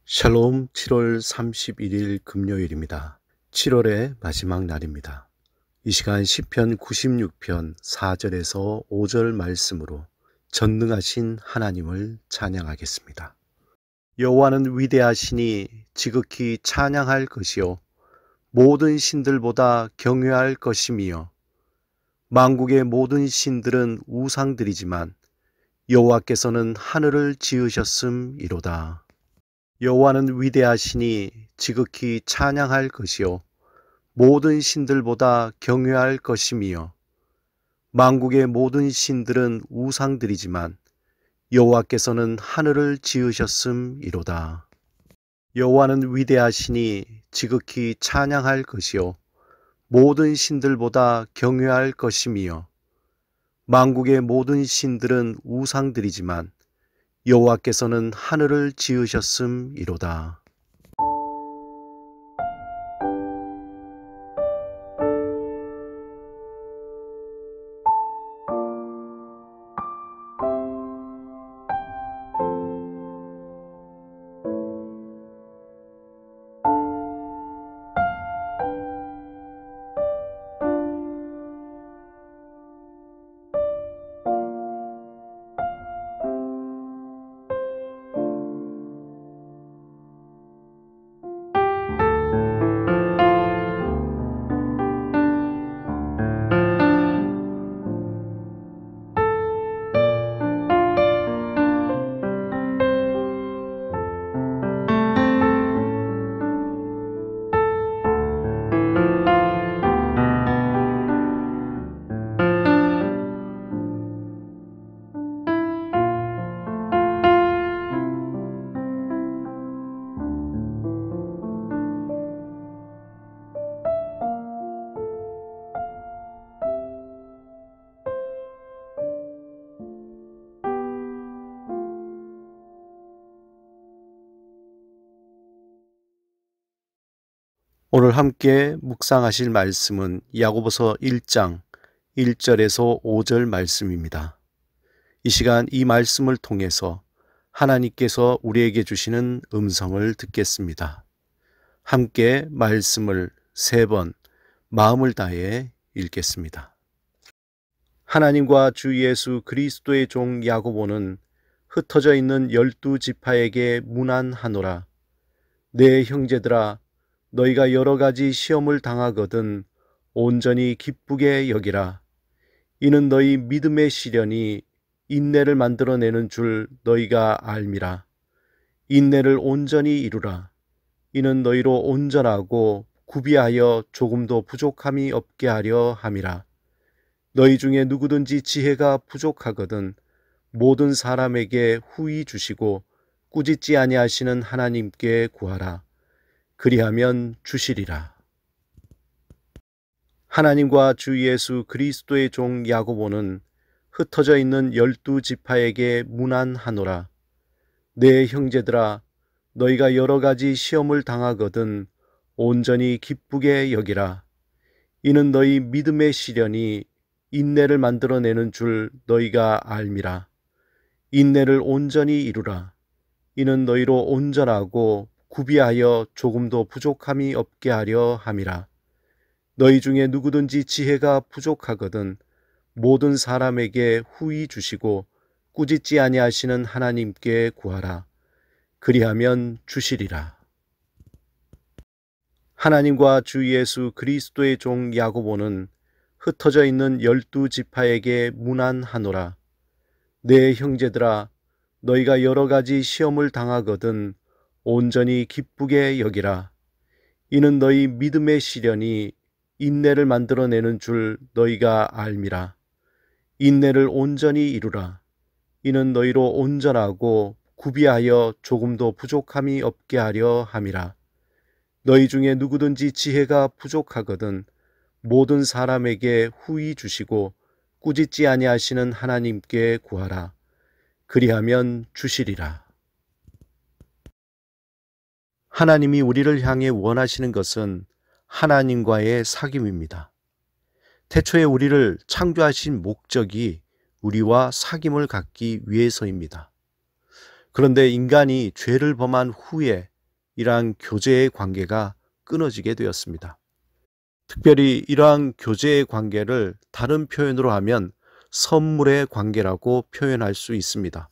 샬롬 7월 31일 금요일입니다. 7월의 마지막 날입니다. 이 시간 시편 96편 4절에서 5절 말씀으로 전능하신 하나님을 찬양하겠습니다. 여호와는 위대하시니 지극히 찬양할 것이요 모든 신들보다 경외할 것이며 만국의 모든 신들은 우상들이지만 여호와께서는 하늘을 지으셨음이로다. 여호와는 위대하시니 지극히 찬양할 것이요 모든 신들보다 경외할 것이며 만국의 모든 신들은 우상들이지만 여호와께서는 하늘을 지으셨음이로다. 여호와는 위대하시니 지극히 찬양할 것이요 모든 신들보다 경외할 것이며 만국의 모든 신들은 우상들이지만 여호와께서는 하늘을 지으셨음이로다. 오늘 함께 묵상하실 말씀은 야고보서 1장 1절에서 5절 말씀입니다. 이 시간 이 말씀을 통해서 하나님께서 우리에게 주시는 음성을 듣겠습니다. 함께 말씀을 3번 마음을 다해 읽겠습니다. 하나님과 주 예수 그리스도의 종 야고보는 흩어져 있는 12지파에게 문안하노라. 내 형제들아, 너희가 여러 가지 시험을 당하거든 온전히 기쁘게 여기라. 이는 너희 믿음의 시련이 인내를 만들어내는 줄 너희가 알미라. 인내를 온전히 이루라. 이는 너희로 온전하고 구비하여 조금도 부족함이 없게 하려 함이라. 너희 중에 누구든지 지혜가 부족하거든 모든 사람에게 후히 주시고 꾸짖지 아니하시는 하나님께 구하라. 그리하면 주시리라. 하나님과 주 예수 그리스도의 종 야고보는 흩어져 있는 12지파에게 문안하노라. 내 형제들아, 너희가 여러 가지 시험을 당하거든 온전히 기쁘게 여기라. 이는 너희 믿음의 시련이 인내를 만들어내는 줄 너희가 알미라. 인내를 온전히 이루라. 이는 너희로 온전하고 구비하여 조금도 부족함이 없게 하려 함이라. 너희 중에 누구든지 지혜가 부족하거든 모든 사람에게 후히 주시고 꾸짖지 아니하시는 하나님께 구하라. 그리하면 주시리라. 하나님과 주 예수 그리스도의 종 야고보는 흩어져 있는 12지파에게 문안하노라. 내 형제들아, 너희가 여러 가지 시험을 당하거든 온전히 기쁘게 여기라. 이는 너희 믿음의 시련이 인내를 만들어내는 줄 너희가 알미라. 인내를 온전히 이루라. 이는 너희로 온전하고 구비하여 조금도 부족함이 없게 하려 함이라. 너희 중에 누구든지 지혜가 부족하거든 모든 사람에게 후히 주시고 꾸짖지 아니하시는 하나님께 구하라. 그리하면 주시리라. 하나님이 우리를 향해 원하시는 것은 하나님과의 사귐입니다. 태초에 우리를 창조하신 목적이 우리와 사귐을 갖기 위해서입니다. 그런데 인간이 죄를 범한 후에 이러한 교제의 관계가 끊어지게 되었습니다. 특별히 이러한 교제의 관계를 다른 표현으로 하면 선물의 관계라고 표현할 수 있습니다.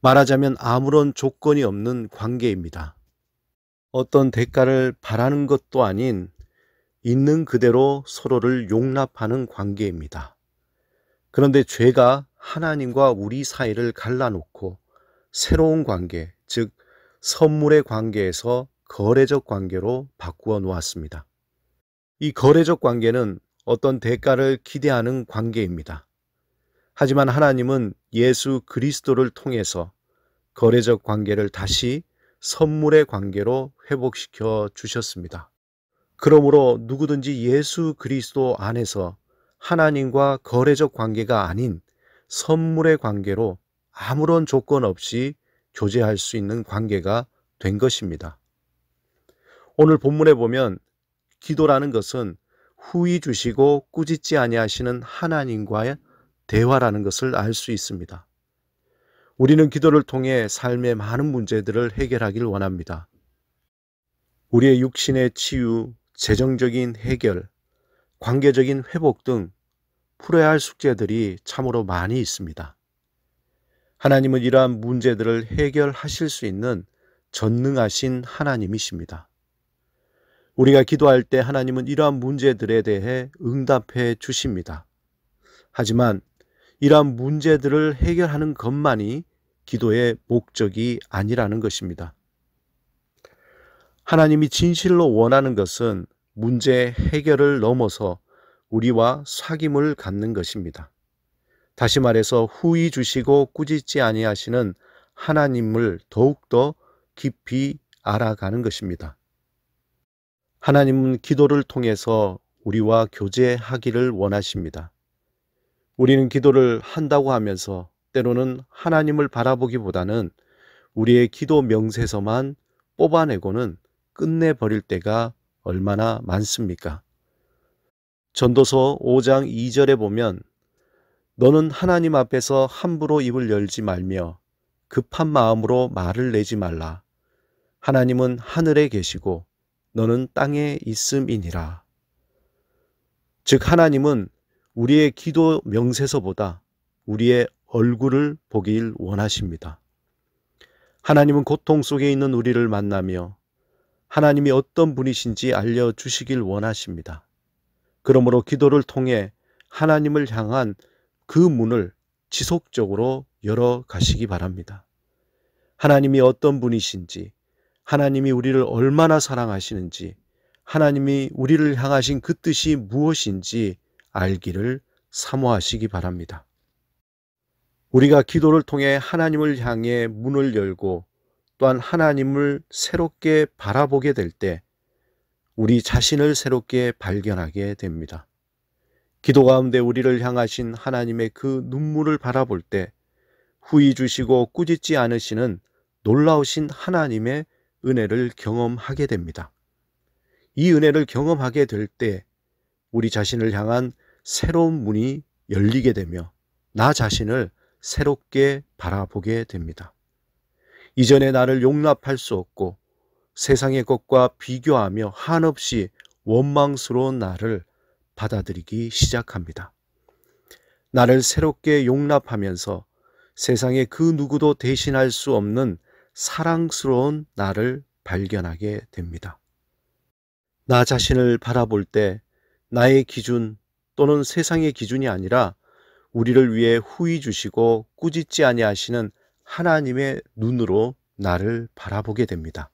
말하자면 아무런 조건이 없는 관계입니다. 어떤 대가를 바라는 것도 아닌 있는 그대로 서로를 용납하는 관계입니다. 그런데 죄가 하나님과 우리 사이를 갈라놓고 새로운 관계, 즉 선물의 관계에서 거래적 관계로 바꾸어 놓았습니다. 이 거래적 관계는 어떤 대가를 기대하는 관계입니다. 하지만 하나님은 예수 그리스도를 통해서 거래적 관계를 다시 선물의 관계로 회복시켜 주셨습니다. 그러므로 누구든지 예수 그리스도 안에서 하나님과 거래적 관계가 아닌 선물의 관계로 아무런 조건 없이 교제할 수 있는 관계가 된 것입니다. 오늘 본문에 보면 기도라는 것은 후히 주시고 꾸짖지 아니하시는 하나님과의 대화라는 것을 알 수 있습니다. 우리는 기도를 통해 삶의 많은 문제들을 해결하길 원합니다. 우리의 육신의 치유, 재정적인 해결, 관계적인 회복 등 풀어야 할 숙제들이 참으로 많이 있습니다. 하나님은 이러한 문제들을 해결하실 수 있는 전능하신 하나님이십니다. 우리가 기도할 때 하나님은 이러한 문제들에 대해 응답해 주십니다. 하지만 이러한 문제들을 해결하는 것만이 기도의 목적이 아니라는 것입니다. 하나님이 진실로 원하는 것은 문제 해결을 넘어서 우리와 사귐을 갖는 것입니다. 다시 말해서 후히 주시고 꾸짖지 아니하시는 하나님을 더욱더 깊이 알아가는 것입니다. 하나님은 기도를 통해서 우리와 교제하기를 원하십니다. 우리는 기도를 한다고 하면서 때로는 하나님을 바라보기보다는 우리의 기도 명세서만 뽑아내고는 끝내버릴 때가 얼마나 많습니까? 전도서 5장 2절에 보면 너는 하나님 앞에서 함부로 입을 열지 말며 급한 마음으로 말을 내지 말라. 하나님은 하늘에 계시고 너는 땅에 있음이니라. 즉 하나님은 우리의 기도 명세서보다 우리의 얼굴을 보길 원하십니다. 하나님은 고통 속에 있는 우리를 만나며 하나님이 어떤 분이신지 알려주시길 원하십니다. 그러므로 기도를 통해 하나님을 향한 그 문을 지속적으로 열어가시기 바랍니다. 하나님이 어떤 분이신지, 하나님이 우리를 얼마나 사랑하시는지, 하나님이 우리를 향하신 그 뜻이 무엇인지 알기를 사모하시기 바랍니다. 우리가 기도를 통해 하나님을 향해 문을 열고 또한 하나님을 새롭게 바라보게 될 때 우리 자신을 새롭게 발견하게 됩니다. 기도 가운데 우리를 향하신 하나님의 그 눈물을 바라볼 때 후히 주시고 꾸짖지 않으시는 놀라우신 하나님의 은혜를 경험하게 됩니다. 이 은혜를 경험하게 될 때 우리 자신을 향한 새로운 문이 열리게 되며 나 자신을 새롭게 바라보게 됩니다. 이전에 나를 용납할 수 없고 세상의 것과 비교하며 한없이 원망스러운 나를 받아들이기 시작합니다. 나를 새롭게 용납하면서 세상의 그 누구도 대신할 수 없는 사랑스러운 나를 발견하게 됩니다. 나 자신을 바라볼 때 나의 기준 또는 세상의 기준이 아니라 우리를 위해 후히 주시고 꾸짖지 아니하시는 하나님의 눈으로 나를 바라보게 됩니다.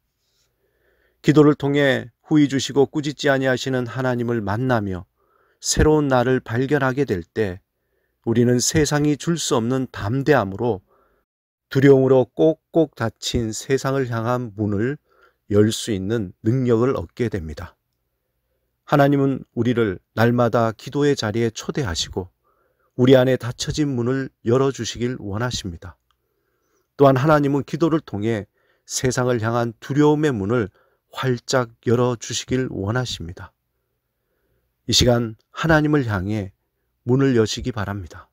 기도를 통해 후히 주시고 꾸짖지 아니하시는 하나님을 만나며 새로운 나를 발견하게 될 때 우리는 세상이 줄 수 없는 담대함으로 두려움으로 꼭꼭 닫힌 세상을 향한 문을 열 수 있는 능력을 얻게 됩니다. 하나님은 우리를 날마다 기도의 자리에 초대하시고 우리 안에 닫혀진 문을 열어주시길 원하십니다. 또한 하나님은 기도를 통해 세상을 향한 두려움의 문을 활짝 열어주시길 원하십니다. 이 시간 하나님을 향해 문을 여시기 바랍니다.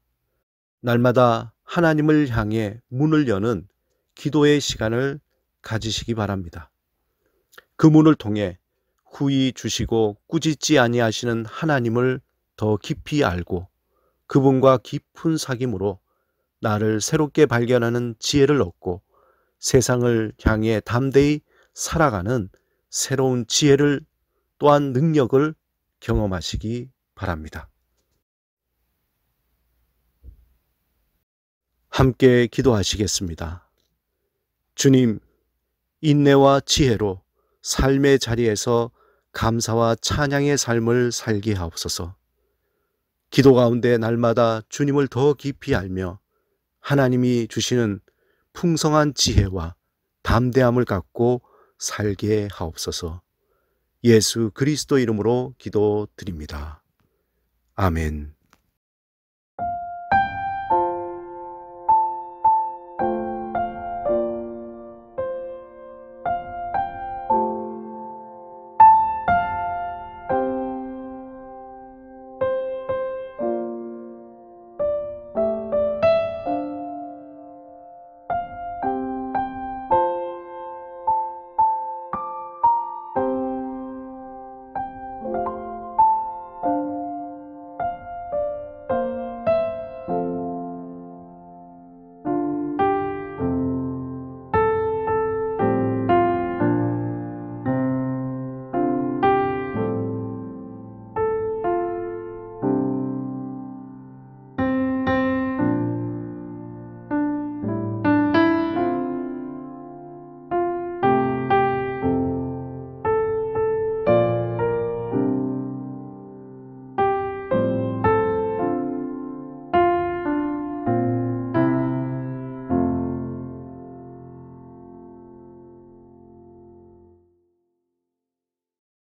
날마다 하나님을 향해 문을 여는 기도의 시간을 가지시기 바랍니다. 그 문을 통해 후히 주시고 꾸짖지 아니하시는 하나님을 더 깊이 알고 그분과 깊은 사귐으로 나를 새롭게 발견하는 지혜를 얻고 세상을 향해 담대히 살아가는 새로운 지혜를 또한 능력을 경험하시기 바랍니다. 함께 기도하시겠습니다. 주님, 인내와 지혜로 삶의 자리에서 감사와 찬양의 삶을 살게 하옵소서. 기도 가운데 날마다 주님을 더 깊이 알며 하나님이 주시는 풍성한 지혜와 담대함을 갖고 살게 하옵소서. 예수 그리스도 이름으로 기도드립니다. 아멘.